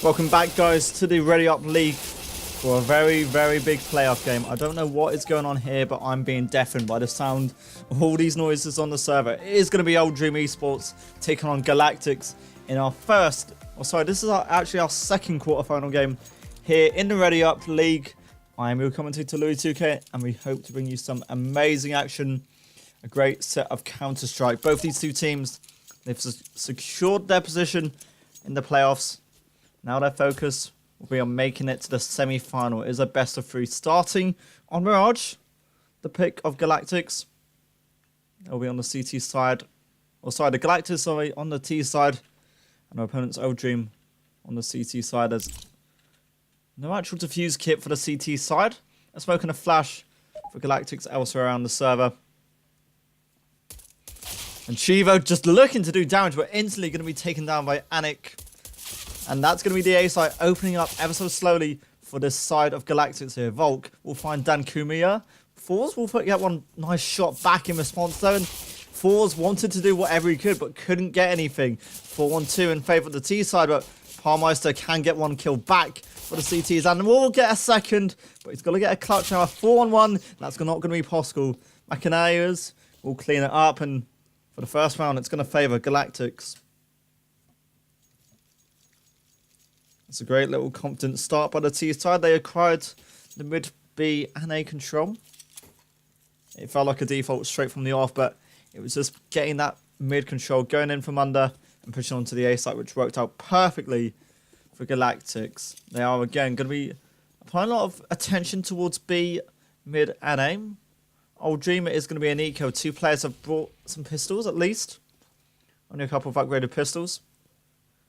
Welcome back, guys, to the RDYUP League for a very, very big playoff game. I don't know what is going on here, but I'm being deafened by the sound of all these noises on the server. It is going to be RDYUP taking on Galactics in our first, this is actually our second quarterfinal game here in the RDYUP League. I am your commentator, Louis2K, and we hope to bring you some amazing action, a great set of Counter-Strike. Both these two teams, they've secured their position in the playoffs. Now their focus will be on making it to the semi-final. It is a best of three starting on Mirage, the pick of Galactics. They'll be on the CT side, the Galactics on the T side, and our opponent's Dream on the CT side. There's no actual defuse kit for the CT side. A smoke and a flash for Galactics elsewhere around the server. And Chivo just looking to do damage, but instantly going to be taken down by Anik. And that's going to be the A side opening up ever so slowly for this side of Galactics here. Volk will find Dan Kumiya. Fours will get one nice shot back in response though. And Fours wanted to do whatever he could, but couldn't get anything. 4-1-2 in favour of the T side, but Parmeister can get one kill back for the CTs. And will get a second, but he's got to get a clutch now. 4-on-1, that's not going to be possible. Machinayers will clean it up, and for the first round, it's going to favour Galactics. It's a great little confident start by the T side. They acquired the mid B and A control. It felt like a default straight from the off, but it was just getting that mid control, going in from under and pushing onto the A side, which worked out perfectly for Galactics. They are again going to be applying a lot of attention towards B, mid and A. Old Dreamer is going to be an eco. Two players have brought some pistols at least. Only a couple of upgraded pistols.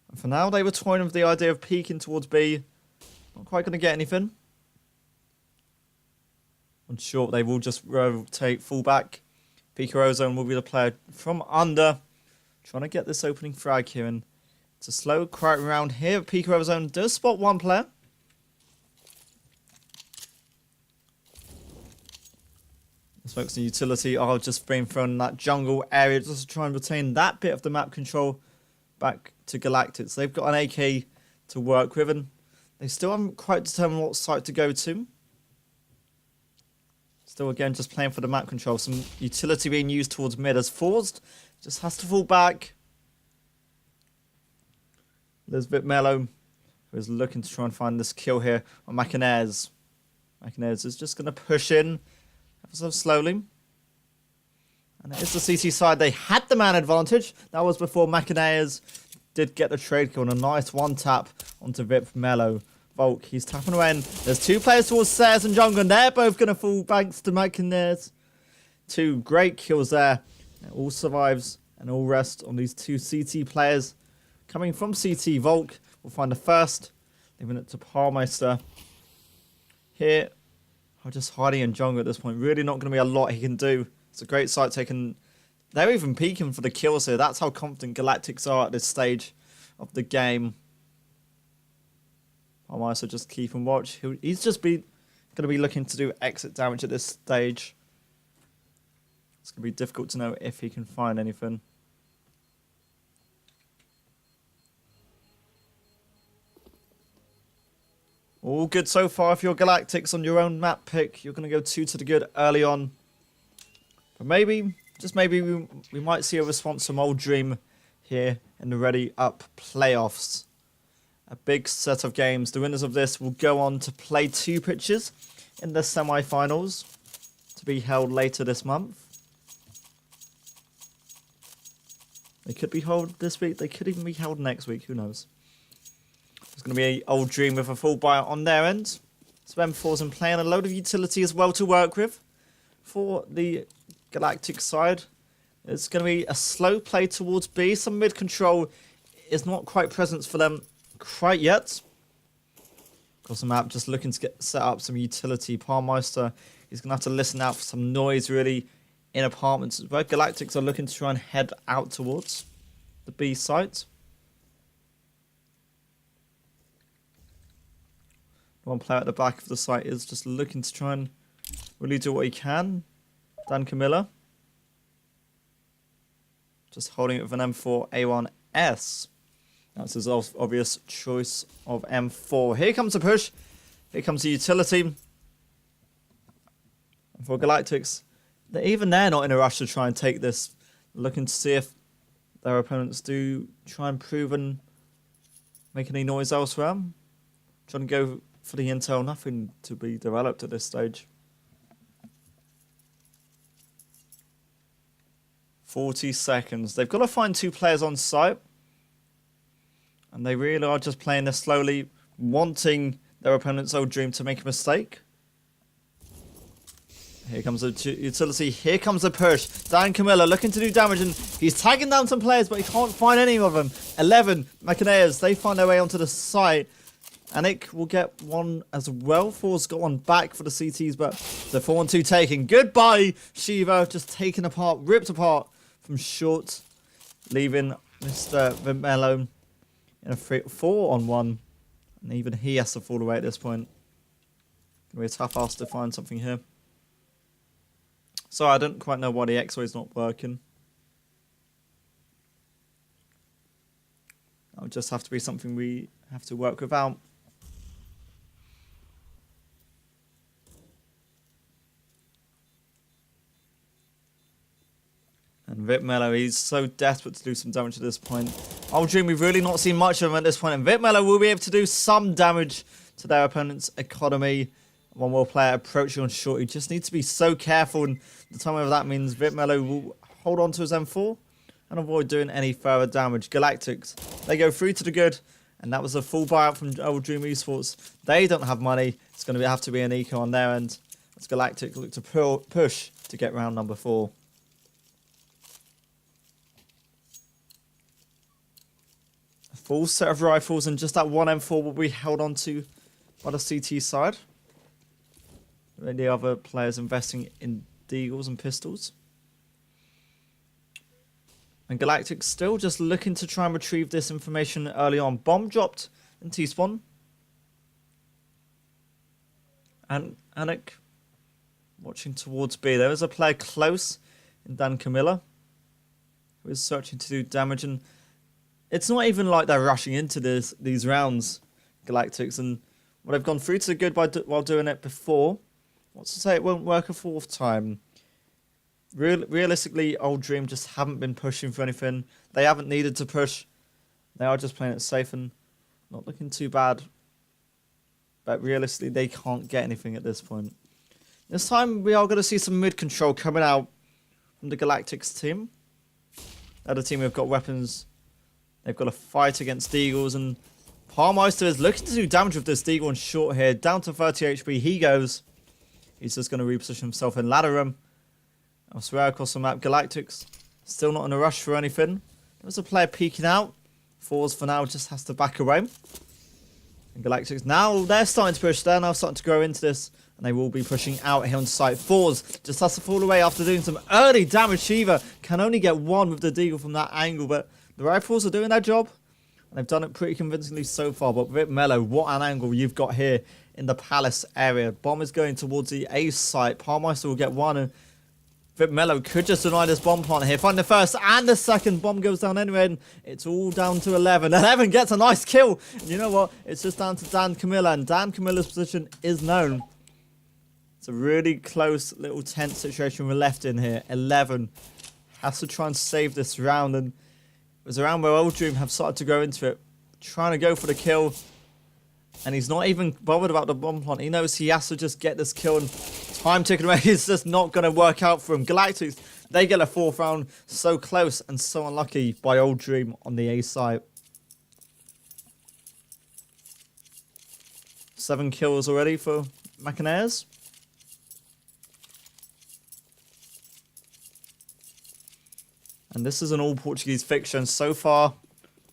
And for now, they were toying with the idea of peeking towards B. Not quite going to get anything. On short, they will just rotate fullback. Pika Ozone will be the player from under. Trying to get this opening frag here. And it's a slow, quiet round here. Pika Ozone does spot one player. The smokes and utility are just being thrown in that jungle area just to try and retain that bit of the map control back to Galactics. They've got an AK to work with, and they still haven't quite determined what site to go to. Still, again, just playing for the map control. Some utility being used towards mid as Forced. Just has to fall back. There's a bit Mellow, who is looking to try and find this kill here on Machinairs. Machinairs is just going to push in ever so slowly. And it is the CT side. They had the man advantage. That was before Machinairs did get the trade kill and a nice one tap onto Vip Mellow. Volk, he's tapping away. And there's two players towards Sayers and Jungle, and they're both going to fall thanks to Machinairs. Two great kills there. It all survives and all rest on these two CT players. Coming from CT, Volk will find the first, leaving it to Parmeister. Here, I'm just hiding in Jungle at this point. Really not going to be a lot he can do. It's a great site taken. They're even peeking for the kills here. That's how confident Galactics are at this stage of the game. Parmeister just keep and watch. He's just going to be looking to do exit damage at this stage. It's going to be difficult to know if he can find anything. All good so far. If you're Galactics on your own map pick, you're going to go 2 to the good early on. But maybe, just maybe, we might see a response from Old Dream here in the RDYUP playoffs. A big set of games. The winners of this will go on to play 2 pitches in the semi-finals to be held later this month. They could be held this week. They could even be held next week. Who knows? There's going to be an Old Dream with a full buy on their end. So M4's in play and a load of utility as well to work with. For the Galactic side, it's going to be a slow play towards B. Some mid control is not quite present for them quite yet. Across the map, just looking to get set up some utility. Parmeister is going to have to listen out for some noise really in apartments. Where Galactics are looking to try and head out towards the B site. One player at the back of the site is just looking to try and really do what he can. Dan Camilla. Just holding it with an M4 A1S. That's his obvious choice of M4. Here comes a push. Here comes the utility. And for Galactics, even they're not in a rush to try and take this. Looking to see if their opponents do try and prove and make any noise elsewhere. Trying to go for the intel. Nothing to be developed at this stage. 40 seconds. They've got to find 2 players on site. And they really are just playing this slowly, wanting their opponent's old dream to make a mistake. Here comes the utility. Here comes the push. Dan Camilla looking to do damage, and he's tagging down some players, but he can't find any of them. 11 Macaneas, they find their way onto the site. Anik will get one as well. Four's got one back for the CTs, but the 4-1-2 taken. Goodbye, Shiva. Just taken apart, ripped apart from short, leaving Mr. Vimelo in a 4-on-1. And even he has to fall away at this point. Gonna be a tough ask to find something here. So I don't quite know why the X-Ray is not working. That'll just have to be something we have to work without. And Vipmello, he's so desperate to do some damage at this point. Old Dream, we've really not seen much of him at this point. And Vipmello will be able to do some damage to their opponent's economy. One more player approaching on short. He just needs to be so careful. And the time of that means Vipmello will hold on to his M4 and avoid doing any further damage. Galactics, they go through to the good. And that was a full buyout from Old Dream Esports. They don't have money. It's going to have to be an eco on their end. As Galactic look to push to get round number 4. A full set of rifles, and just that one M4 will be held onto by the CT side. The other players investing in deagles and pistols. And Galactic still just looking to try and retrieve this information early on. Bomb dropped in T-spawn. And Anik watching towards B. There is a player close in Dan Camilla who is searching to do damage. And it's not even like they're rushing into these rounds, Galactics. And well, they've gone through to the good while doing it before. What's to say it won't work a 4th time? Realistically, Old Dream just haven't been pushing for anything. They haven't needed to push. They are just playing it safe and not looking too bad. But realistically, they can't get anything at this point. This time, we are going to see some mid-control coming out from the Galactics team. The other team have got weapons. They've got a fight against Deagles, and Palmeister is looking to do damage with this Deagle on short here. Down to 30 HP, he goes. He's just going to reposition himself in ladder room. Elsewhere across the map, Galactics still not in a rush for anything. There's a player peeking out. Fours for now just has to back away. And Galactics now, they're starting to push. They're now starting to grow into this. And they will be pushing out here on site. Fours just has to fall away after doing some early damage. Shiva can only get one with the Deagle from that angle. But the Rifles are doing their job. And they've done it pretty convincingly so far. But Vip Mello, what an angle you've got here in the Palace area. Bomb is going towards the A site. Palmeister will get one. And Vip Mello could just deny this bomb plant here. Find the first and the second. Bomb goes down anyway. And it's all down to 11. 11 gets a nice kill. And you know what? It's just down to Dan Camilla. And Dan Camilla's position is known. It's a really close little tense situation we're left in here. 11 has to try and save this round. And it was a round where Old Dream have started to go into it. Trying to go for the kill. And he's not even bothered about the bomb plant. He knows he has to just get this kill. And time ticking away is just not going to work out for him. Galactics, they get a 4th round. So close and so unlucky by Old Dream on the A side. 7 kills already for Macaneers. And this is an all-Portuguese fixture. So far,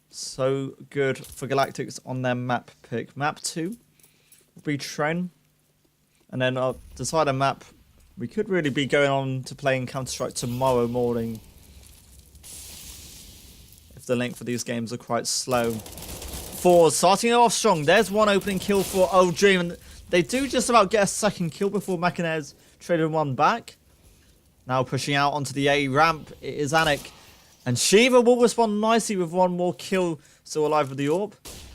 so good for Galactics on their map pick. Map 2 will be Train. And then I'll decide a map. We could really be going on to playing Counter-Strike tomorrow morning. If the link for these games are quite slow. Four, starting off strong. There's one opening kill for Old Dream. And they do just about get a second kill before Macaneers traded one back. Now pushing out onto the A ramp, it is Anik. And Shiva will respond nicely with one more kill still alive with the AWP.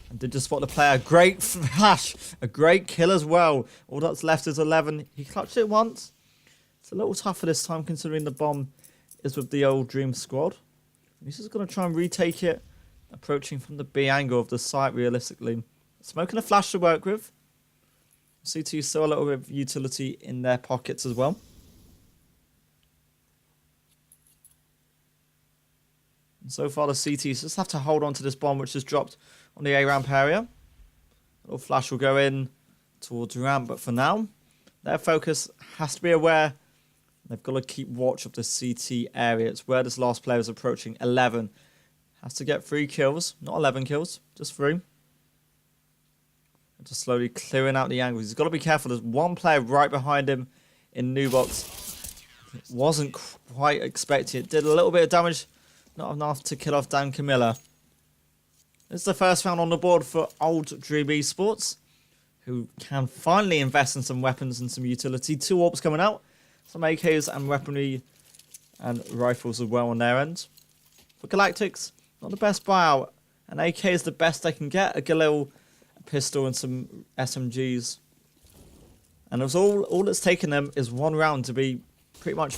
And did just spot the player. Great flash. A great kill as well. All that's left is 11. He clutched it once. It's a little tougher this time considering the bomb is with the old Dream squad. He's just going to try and retake it. Approaching from the B angle of the site realistically. Smoking a flash to work with. CT still a little bit of utility in their pockets as well. And so far the CTs just have to hold on to this bomb which is dropped on the A ramp area. A little flash will go in towards ramp, but for now, their focus has to be aware. They've got to keep watch of the CT area. It's where this last player is approaching. 11. Has to get 3 kills. Not 11 kills, just 3. Just slowly clearing out the angles. He's got to be careful. There's one player right behind him in new box. Wasn't quite expecting it. Did a little bit of damage. Not enough to kill off Dan Camilla. This is the first round on the board for old Dream Esports, who can finally invest in some weapons and some utility. 2 AWPs coming out. Some AKs and weaponry and rifles as well on their end. For Galactics, not the best buyout. An AK is the best they can get. A Galil pistol and some SMGs. And it was all it's taken them is 1 round to be pretty much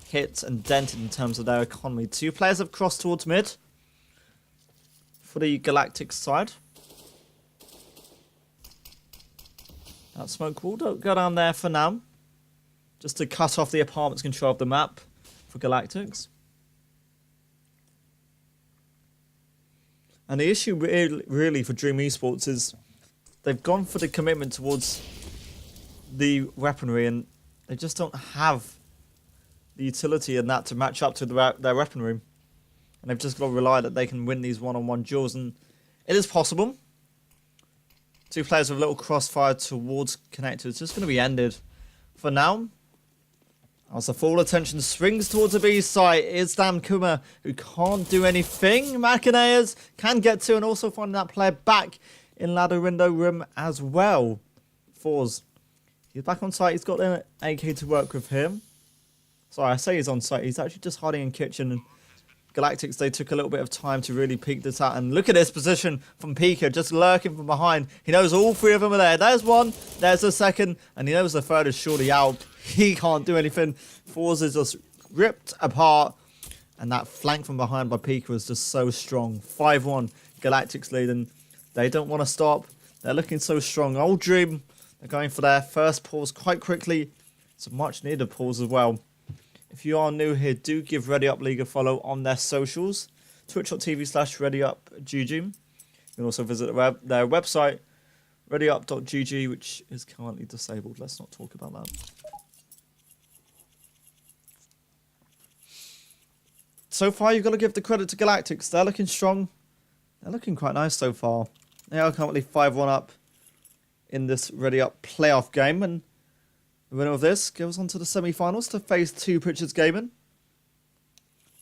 hit and dented in terms of their economy. 2 players have crossed towards mid for the Galactics side. That smoke will go down there for now, just to cut off the apartment's control of the map for Galactics. And the issue really for Dream Esports is they've gone for the commitment towards the weaponry, and they just don't have the utility in that to match up to their weaponry. And they've just got to rely that they can win these one-on-one duels, and it is possible. 2 players with a little crossfire towards connector. It's just going to be ended for now. As the full attention swings towards the B site, it's Dan Kuma who can't do anything. Machineers can get to, and also finding that player back in ladder window room as well. Fours. He's back on site. He's got an AK to work with him. Sorry, I say he's on site. He's actually just hiding in kitchen. And Galactics, they took a little bit of time to really peek this out. And look at this position from Pika, just lurking from behind. He knows all 3 of them are there. There's 1, there's the second, and he knows the third is surely out. He can't do anything. Fours is just ripped apart. And that flank from behind by Pika was just so strong. 5-1, Galactics lead, and they don't want to stop. They're looking so strong. Old Dream, they're going for their first pause quite quickly. It's a much needed pause as well. If you are new here, do give RDYUP League a follow on their socials. Twitch.tv/RDYUPGG. You can also visit their website, RDYUP.gg, which is currently disabled. Let's not talk about that. So far, you've got to give the credit to Galactics. They're looking strong. They're looking quite nice so far. They are currently 5-1 up in this RDYUP playoff game, and the winner of this goes on to the semi-finals to face 2 Pritchard's Gaming.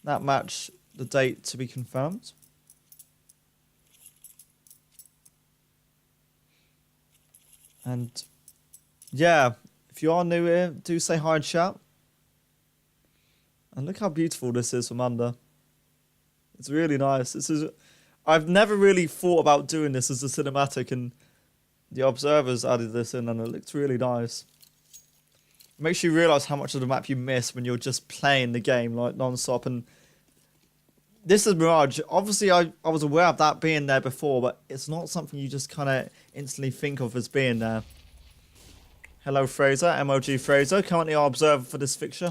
That match, the date to be confirmed. And yeah, if you are new here, do say hi and chat. And look how beautiful this is from under. It's really nice. I've never really thought about doing this as a cinematic, and the observers added this in, and it looks really nice. It makes you realise how much of the map you miss when you're just playing the game like non-stop. And this is Mirage. Obviously, I was aware of that being there before, but it's not something you just kind of instantly think of as being there. Hello, Fraser. MOG Fraser. Currently our observer for this fixture.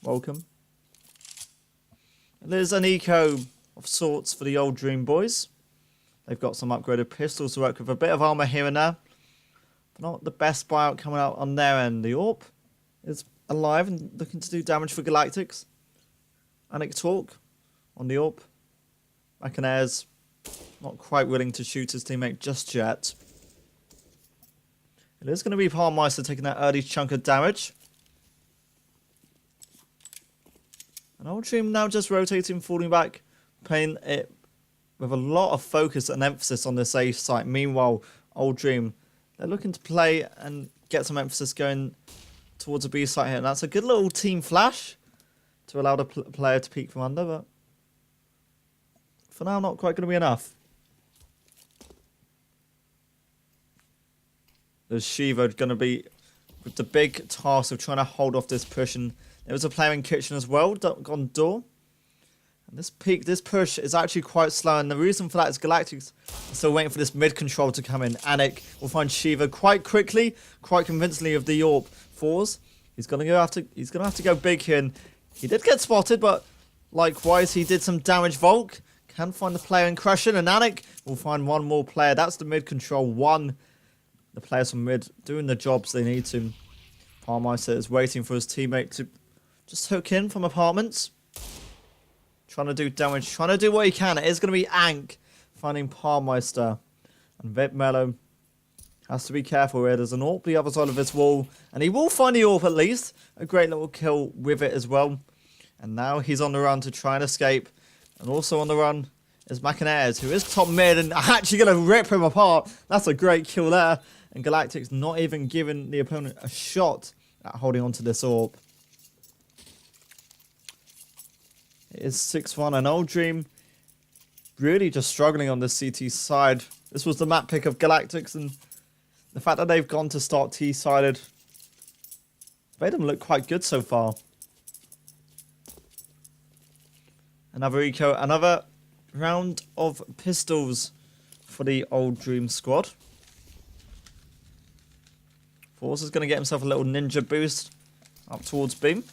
Welcome. There's an eco of sorts for the old Dream boys. They've got some upgraded pistols to work with, a bit of armour here and there. But not the best buyout coming out on their end. The AWP is alive and looking to do damage for Galactics. Anik Talk on the AWP. Machineers not quite willing to shoot his teammate just yet. It is going to be Palmeister taking that early chunk of damage. And Old Dream now just rotating, falling back, playing it with a lot of focus and emphasis on this A site. Meanwhile, Old Dream, they're looking to play and get some emphasis going towards a B site here. And that's a good little team flash to allow the player to peek from under. But for now, not quite going to be enough. There's Shiva going to be with the big task of trying to hold off this push. And there was a player in kitchen as well, on door. And this push is actually quite slow. And the reason for that is Galactics are still waiting for this mid control to come in. Anik will find Shiva quite quickly, quite convincingly of the AWP fours. He's going to have to go big here. And he did get spotted, but likewise, he did some damage. Volk can find the player in crushing. And Anik will find one more player. That's the mid control. The players from mid doing the jobs they need to. Palmeister is waiting for his teammate to just hook in from apartments. Trying to do damage, trying to do what he can. It is going to be Ank finding Palmeister. And Vipmello has to be careful here. There's an AWP the other side of this wall. And he will find the AWP at least. A great little kill with it as well. And now he's on the run to try and escape. And also on the run is Macanares, who is top mid and actually going to rip him apart. That's a great kill there. And Galactics not even giving the opponent a shot at holding on to this AWP. It is 6-1. And Old Dream really just struggling on this CT side. This was the map pick of Galactics. And the fact that they've gone to start T-sided made them look quite good so far. Another eco, another round of pistols for the Old Dream squad. Force is going to get himself a little ninja boost up towards Beam.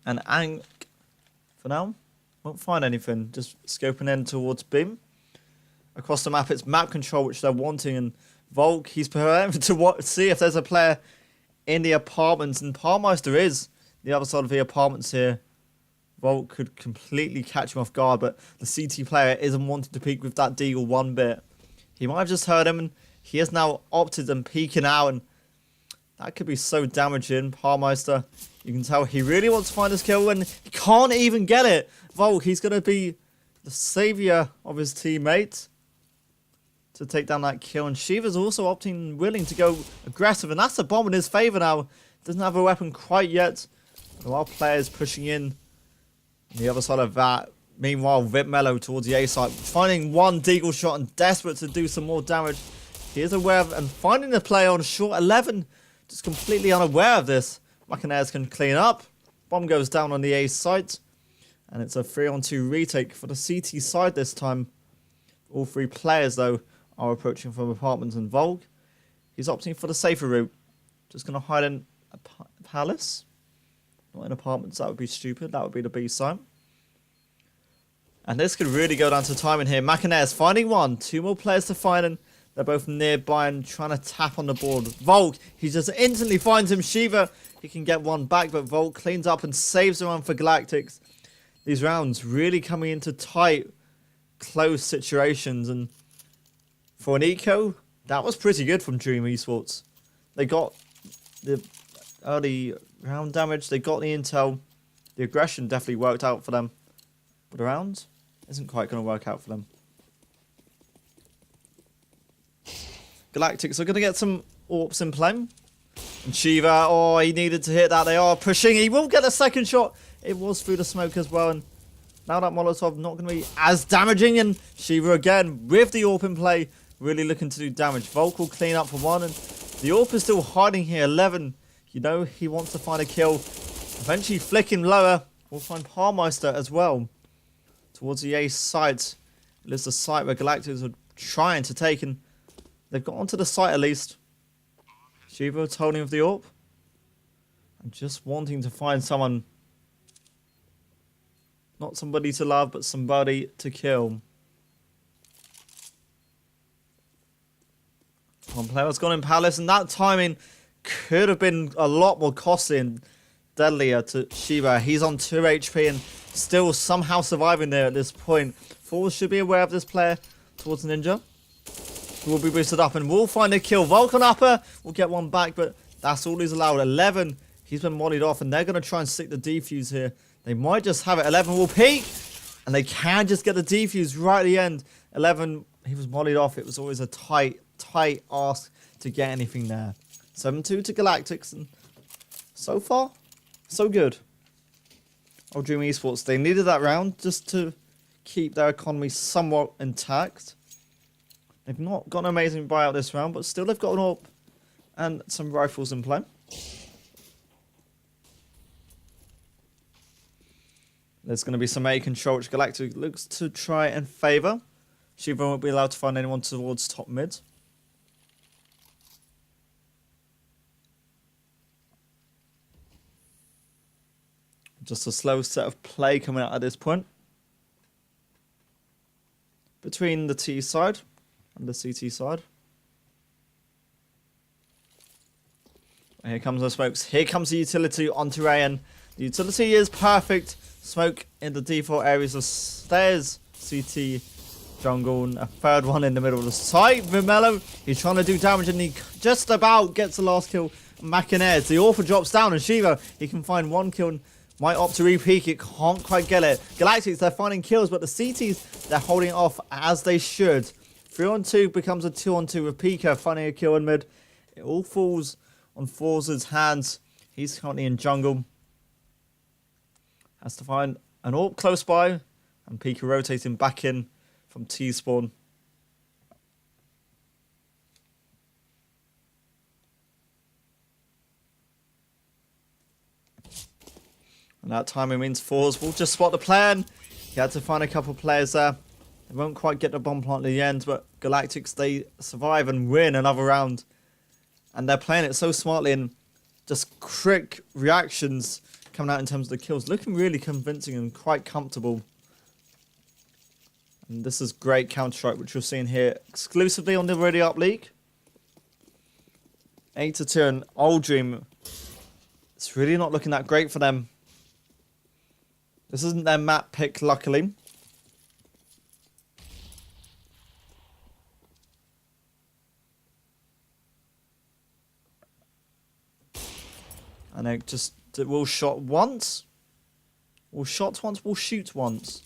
And Ank, for now, won't find anything. Just scoping in towards Beam. Across the map, it's map control, which they're wanting. And Volk, he's preparing to see if there's a player in the apartments. And Palmeister is the other side of the apartments here. Volk could completely catch him off guard, but the CT player isn't wanting to peek with that deagle one bit. He might have just heard him, and he has now opted and peeking out, and that could be so damaging. Palmeister, you can tell he really wants to find this kill, and he can't even get it. Volk, he's going to be the saviour of his teammate to take down that kill, and Shiva's also opting willing to go aggressive, and that's a bomb in his favour now. Doesn't have a weapon quite yet. A lot of players pushing in. On the other side of that, meanwhile, Vipmello towards the A site, finding one deagle shot and desperate to do some more damage. He is aware of and finding the play on short 11, just completely unaware of this. Macanares can clean up. Bomb goes down on the A site, and it's a 3-on-2 retake for the CT side this time. All three players, though, are approaching from apartments and Volk. He's opting for the safer route. Just going to hide in a palace. Not in apartments, that would be stupid. That would be the B side. And this could really go down to timing here. Macanares finding one. Two more players to find, and they're both nearby and trying to tap on the board. Volk, he just instantly finds him. Shiva, he can get one back, but Volk cleans up and saves the one for Galactics. These rounds really coming into tight, close situations. And for an eco, that was pretty good from Dream Esports. They got the early round damage, they got the intel. The aggression definitely worked out for them. But the round isn't quite going to work out for them. Galactics are going to get some AWPs in play. And Shiva, oh, he needed to hit that. They are pushing. He will get a second shot. It was through the smoke as well. And now that Molotov not going to be as damaging. And Shiva again with the AWP in play, really looking to do damage. Volk will clean up for one. And the AWP is still hiding here. 11. You know he wants to find a kill. Eventually flicking lower. We'll find Palmeister as well. Towards the A site. It is the site where Galactics are trying to take, and they've got onto the site at least. Shiva holding with the AWP. And just wanting to find someone. Not somebody to love, but somebody to kill. One player has gone in Palace, and that timing could have been a lot more costly and deadlier to Shiva. He's on 2 HP and still somehow surviving there at this point. Force should be aware of this player towards Ninja. He will be boosted up and will find a kill. Vulcan upper will get one back, but that's all he's allowed. 11, he's been mollied off, and they're going to try and stick the defuse here. They might just have it. 11 will peek, and they can just get the defuse right at the end. 11, he was mollied off. It was always a tight ask to get anything there. 7-2 to Galactics, and so far, so good. Old Dream Esports, they needed that round just to keep their economy somewhat intact. They've not got an amazing buyout this round, but still they've got an AWP and some rifles in play. There's going to be some A control, which Galactic looks to try and favour. Shiva won't be allowed to find anyone towards top mid. Just a slow set of play coming out at this point. Between the T side and the CT side. Here comes the smokes. Here comes the utility onto A, and the utility is perfect. Smoke in the default areas of stairs, CT, jungle, and a third one in the middle of the site. Vimelo, he's trying to do damage, and he just about gets the last kill. Macanair, the author drops down, and Shiva, he can find one kill and might opt to re-peek it, can't quite get it. Galactics, they're finding kills, but the CTs, they're holding it off as they should. 3-on-2 becomes a 2-on-2 with Pika finding a kill in mid. It all falls on Forza's hands. He's currently in jungle. Has to find an AWP close by, and Pika rotating back in from T-spawn. And that timing means Forza will just spot the plan. He had to find a couple of players there. They won't quite get the bomb plant at the end, but Galactics, they survive and win another round. And they're playing it so smartly, and just quick reactions coming out in terms of the kills. Looking really convincing and quite comfortable. And this is great Counter-Strike, which you're seeing here exclusively on the RDYUP League. 8-2, and Old Dream, it's really not looking that great for them. This isn't their map pick, luckily. And they just will shot once. Will shot once, will shoot once.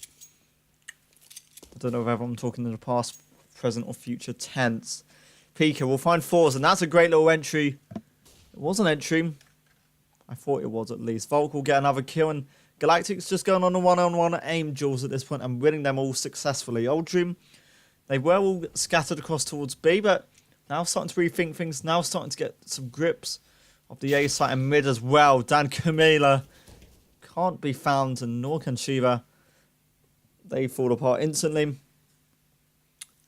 I don't know whether I'm talking in the past, present, or future tense. Pika will find fours, and that's a great little entry. It was an entry. I thought it was, at least. Volk will get another kill, and Galactics just going on a one-on-one aim duels at this point and winning them all successfully. Old Dream, they were all scattered across towards B, but now starting to rethink things, now starting to get some grips of the A site and mid as well. Dan Camila can't be found, and nor can Shiva. They fall apart instantly.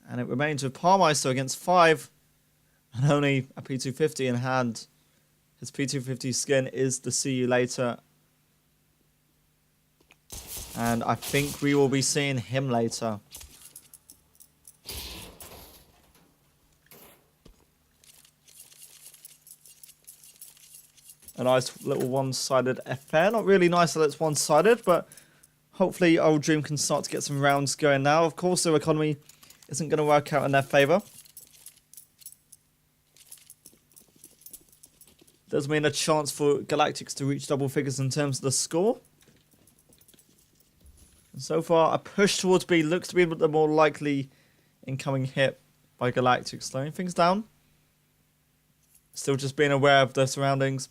And it remains with Parmeister against 5 and only a P250 in hand. His P250 skin is the see you later. And I think we will be seeing him later. A nice little one-sided affair. Not really nice that it's one-sided, but hopefully Old Dream can start to get some rounds going now. Of course, their economy isn't going to work out in their favour. Does mean a chance for Galactics to reach double figures in terms of the score. So far, a push towards B looks to be the more likely incoming hit by Galactics. Slowing things down. Still just being aware of their surroundings.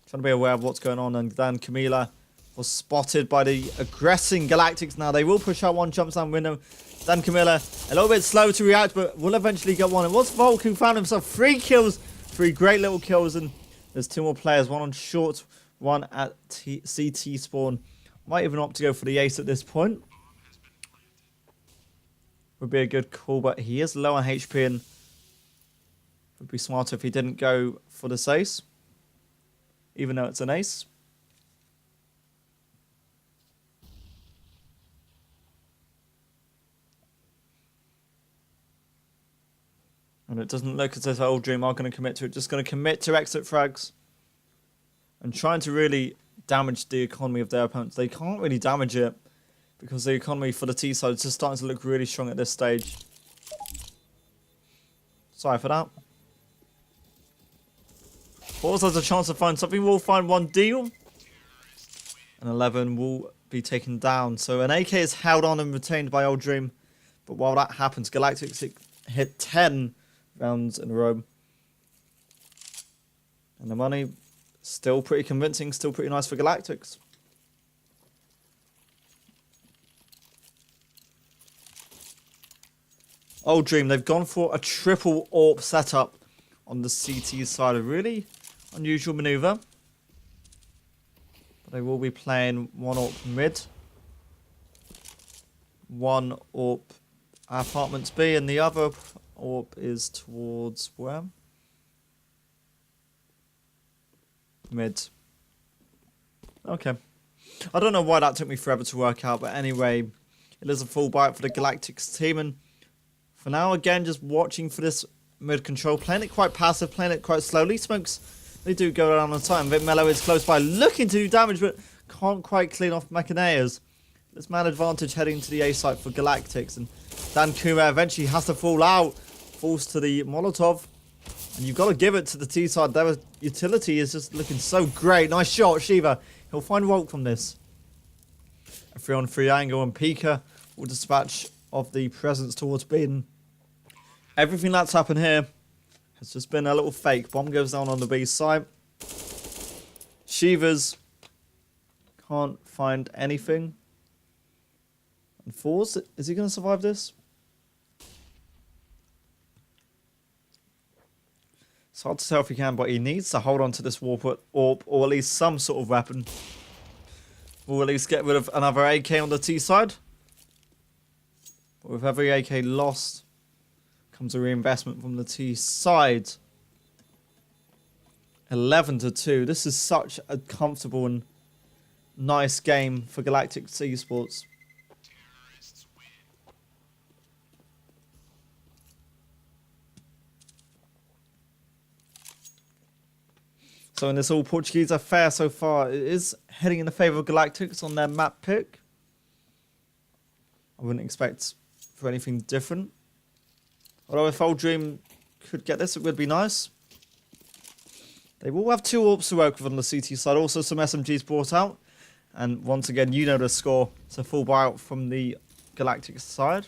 Trying to be aware of what's going on. And then Camila was spotted by the aggressing Galactics. Now they will push out one, jumps down window. Dan Camila a little bit slow to react, but will eventually get one. It was Volk who found himself 3 kills. 3 great little kills. And there's 2 more players. One on short, one at CT spawn. Might even opt to go for the ace at this point. Would be a good call, but he is low on HP, and would be smarter if he didn't go for this ace. Even though it's an ace. And it doesn't look as if Old Dream are going to commit to it. Just going to commit to exit frags. And trying to really damage the economy of their opponents. They can't really damage it because the economy for the T side is just starting to look really strong at this stage. Sorry for that. Force has a chance to find something. We'll find one deal. And 11 will be taken down. So an AK is held on and retained by Old Dream. But while that happens, Galactics hit 10 rounds in a row. And the money, still pretty convincing, still pretty nice for Galactics. Old Dream, they've gone for a triple AWP setup on the CT side. A really unusual maneuver. But they will be playing one AWP mid. One AWP apartments B, and the other AWP is towards where? Mid. Okay. I don't know why that took me forever to work out, but anyway, it is a full bite for the Galactics team, and for now, again, just watching for this mid control, playing it quite passive, playing it quite slowly. Smokes, they do go down on time. Vitmello is close by, looking to do damage, but can't quite clean off Machinaeus. This man advantage heading to the A site for Galactics, and Dan Kuma eventually has to fall out, falls to the Molotov, and you've got to give it to the T side. Their utility is just looking so great. Nice shot, Shiva. He'll find Wolt from this. A 3-on-3 angle, and Pika will dispatch of the presence towards B. Everything that's happened here has just been a little fake. Bomb goes down on the B side. Shivas can't find anything. And Fours, is he going to survive this? It's hard to tell if he can, but he needs to hold on to this warp or at least some sort of weapon. Or at least get rid of another AK on the T side. But with every AK lost, comes a reinvestment from the T side. 11-2. This is such a comfortable and nice game for GalaticsEsports. So in this all Portuguese affair so far, it is heading in the favour of Galactics on their map pick. I wouldn't expect for anything different. Although if Old Dream could get this, it would be nice. They will have 2 AWPs to work with on the CT side. Also some SMGs brought out. And once again, you know the score. It's a full buyout from the Galactics side.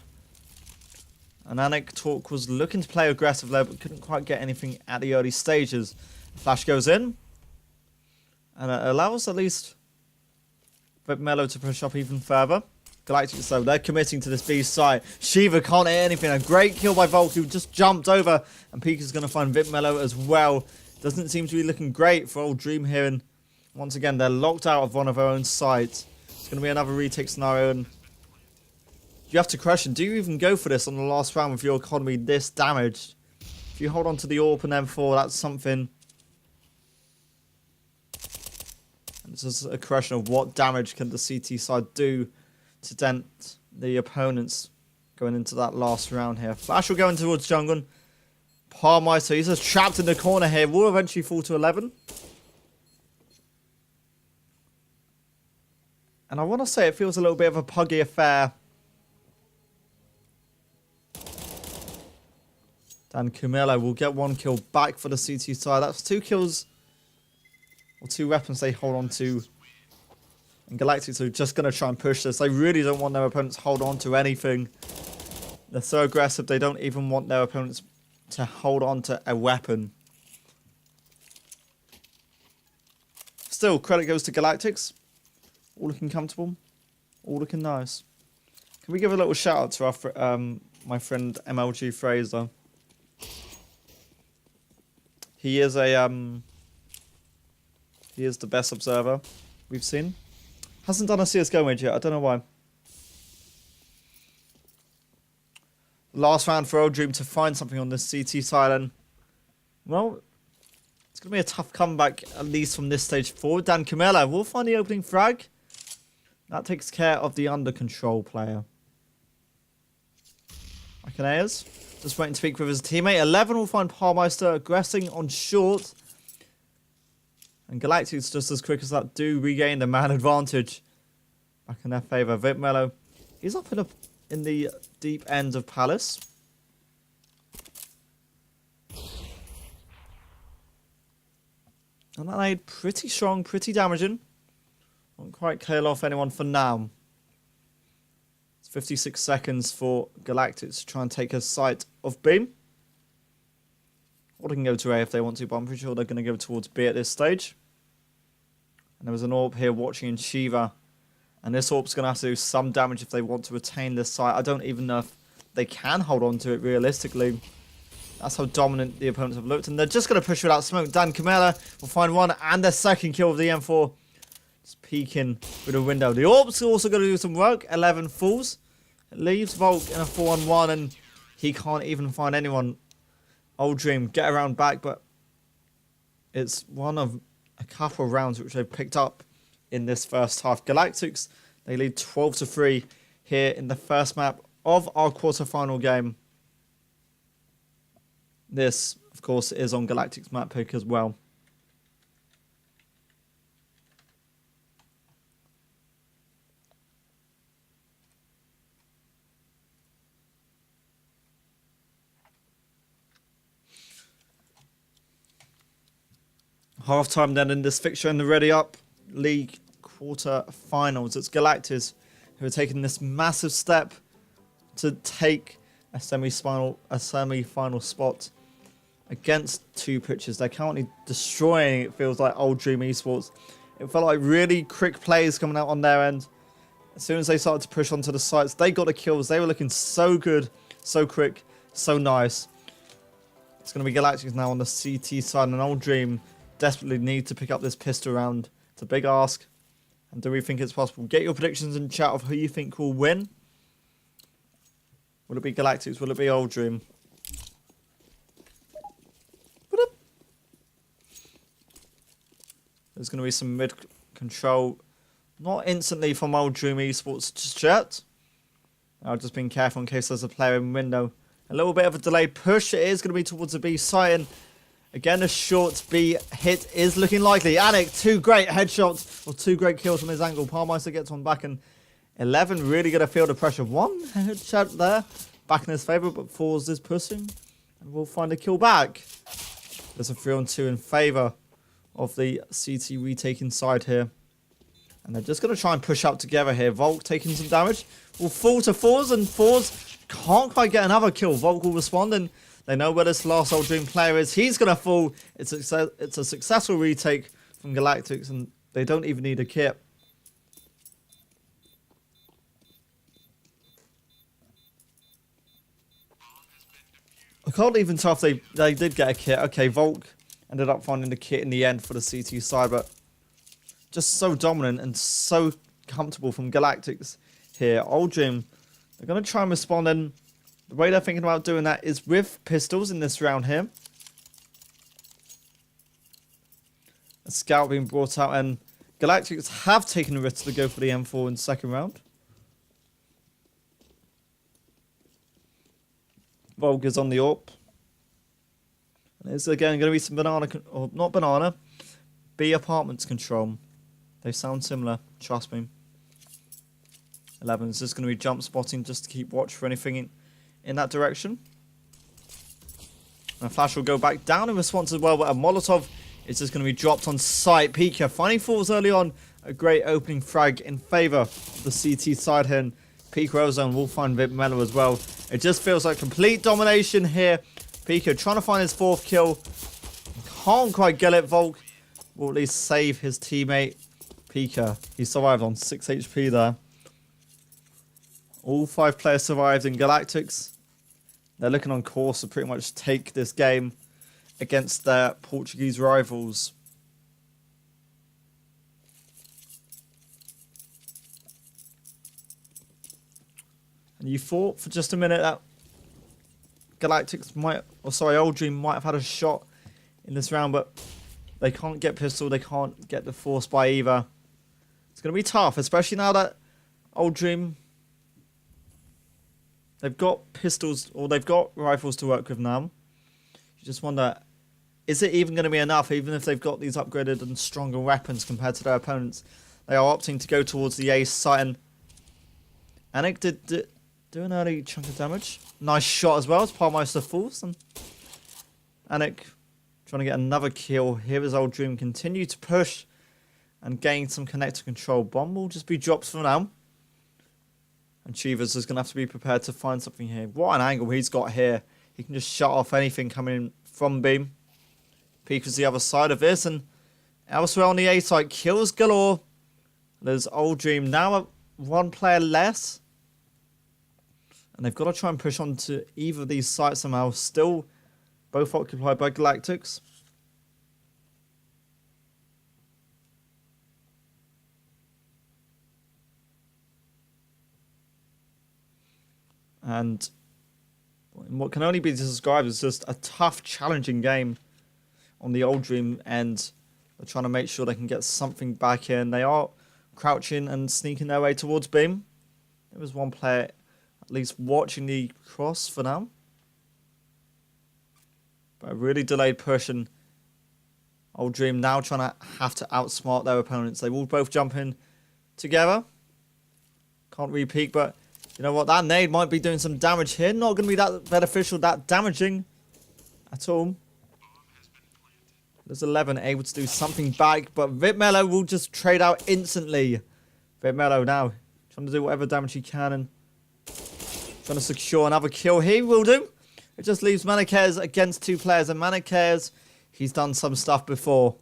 And Anik Talk was looking to play aggressive there, but couldn't quite get anything at the early stages. Flash goes in. And it allows at least Vitmello to push up even further. Galactics, though, they're committing to this B site. Shiva can't hit anything. A great kill by Volk, who just jumped over. And Pika's going to find Vitmello as well. Doesn't seem to be looking great for Old Dream here. And once again, they're locked out of one of their own sites. It's going to be another retake scenario. And you have to question, do you even go for this on the last round with your economy this damaged? If you hold on to the AWP and M4, that's something. And it's just a question of what damage can the CT side do to dent the opponents going into that last round here. Flash will go in towards jungle. Parmeister, he's just trapped in the corner here. Will eventually fall to 11. And I want to say it feels a little bit of a puggy affair. Dan Camillo will get 1 kill back for the CT side. That's 2 kills. Or 2 weapons they hold on to. And Galactics are just going to try and push this. They really don't want their opponents to hold on to anything. They're so aggressive, they don't even want their opponents to hold on to a weapon. Still, credit goes to Galactics. All looking comfortable. All looking nice. Can we give a little shout out to our my friend MLG Fraser? He is the best observer we've seen. Hasn't done a CSGO mage yet. I don't know why. Last round for Old Dream to find something on this CT side. And, well, it's going to be a tough comeback, at least from this stage forward. Dan Camilla will find the opening frag. That takes care of the under control player. Machinaeus just waiting to speak with his teammate. 11 will find Parmeister aggressing on short. And Galactics, just as quick as that, do regain the man advantage back in their favour. Vitmello, he's up in the deep end of Palace. And that aid pretty strong, pretty damaging. Won't quite clear off anyone for now. It's 56 seconds for Galactics to try and take a sight of B. Or they can go to A if they want to, but I'm pretty sure they're going to go towards B at this stage. And there was an AWP here watching in Shiva. And this AWP's going to have to do some damage if they want to retain this site. I don't even know if they can hold on to it realistically. That's how dominant the opponents have looked. And they're just going to push without smoke. Dan Kamela will find one and their second kill of the M4. Just peeking with a window. The Orb's also going to do some work. 11 falls. It leaves Volk in a 4-on-1 and he can't even find anyone. Old Dream get around back, but it's one of a couple of rounds which they've picked up in this first half. Galactics, they lead 12-3 here in the first map of our quarterfinal game. This, of course, is on Galactics map pick as well. Half time then in this fixture in the RDYUP League quarter-finals. It's Galactics who are taking this massive step to take a semi-final spot against two pitches. They're currently destroying, it feels like, Old Dream Esports. It felt like really quick plays coming out on their end. As soon as they started to push onto the sites, they got the kills. They were looking so good, so quick, so nice. It's going to be Galactics now on the CT side, and Old Dream desperately need to pick up this pistol round. It's a big ask. And do we think it's possible? Get your predictions in chat of who you think will win. Will it be Galactics? Will it be Old Dream? There's going to be some mid control. Not instantly from Old Dream Esports just yet. I've just been careful in case there's a player in window. A little bit of a delayed push. It is going to be towards the B site. And again, a short B hit is looking likely. Anik, two great headshots or two great kills from his angle. Palmeister gets one back, and 11 really going to feel the pressure. One headshot there, back in his favour, but Falls is pushing, and we'll find a kill back. There's a 3-on-2 in favour of the CT retaking side here. And they're just going to try and push out together here. Volk taking some damage. Will fall to Falls, and Falls can't quite get another kill. Volk will respond, and they know where this last Old Dream player is. He's going to fall. It's a successful retake from Galactics, and they don't even need a kit. I can't even tell if they did get a kit. Okay, Volk ended up finding the kit in the end for the CT side, but just so dominant and so comfortable from Galactics here. Old Dream, they're going to try and respond, and the way they're thinking about doing that is with pistols in this round here. A scout being brought out, and Galactics have taken the risk to go for the M4 in the second round. Volk is on the AWP. And there's again going to be some banana, or not banana, B apartments control. They sound similar, trust me. 11 is just going to be jump spotting just to keep watch for anything in that direction. And Flash will go back down in response as well, but a Molotov is just going to be dropped on site. Pika finding Falls early on. A great opening frag in favour of the CT side here. And Pika Ozone will find Vip Mello as well. It just feels like complete domination here. Pika trying to find his fourth kill. Can't quite get it. Volk will at least save his teammate. Pika, he survived on 6 HP there. All 5 players survived in Galactics. They're looking on course to pretty much take this game against their Portuguese rivals. And you thought for just a minute that Galactics might, or sorry, Old Dream might have had a shot in this round, but they can't get pistol, they can't get the force by either. It's going to be tough, especially now that Old Dream, they've got pistols, or they've got rifles to work with now. You just wonder, is it even going to be enough, even if they've got these upgraded and stronger weapons compared to their opponents? They are opting to go towards the ace site, and Anik did do an early chunk of damage. Nice shot as well as Palmeister falls. And Anik trying to get another kill. Here is Old Dream continue to push and gain some connector control. Bomb will just be dropped for now. And Chivas is going to have to be prepared to find something here. What an angle he's got here. He can just shut off anything coming in from beam. Peek is the other side of this. And elsewhere on the A side, kills galore. There's Old Dream now one player less. And they've got to try and push on to either of these sites somehow. Still both occupied by Galactics. And what can only be described as just a tough, challenging game on the Old Dream end. They're trying to make sure they can get something back in. They are crouching and sneaking their way towards Beam. There was one player at least watching the cross for now. But a really delayed push, and Old Dream now trying to have to outsmart their opponents. They will both jump in together. Can't re-peek, but you know what? That nade might be doing some damage here. Not going to be that beneficial, that damaging at all. There's 11 able to do something back, but Vipmello will just trade out instantly. Vipmello now trying to do whatever damage he can and trying to secure another kill. He will do. It just leaves Manikez against two players, and Manikez, he's done some stuff before.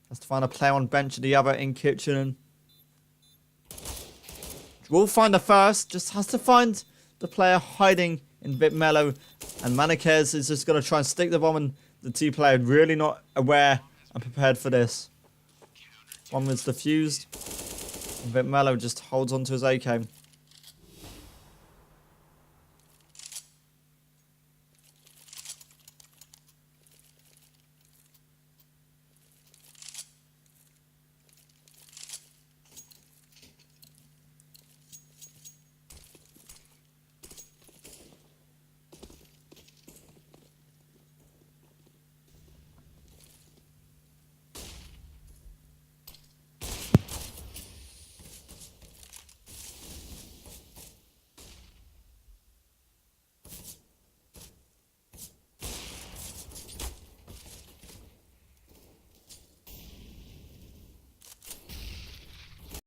Has to find a player on bench and the other in kitchen. And will find the first, just has to find the player hiding in Vipmello, and Manikez is just going to try and stick the bomb, and the two players really not aware and prepared for this. One was defused, and Vipmello just holds on to his AK.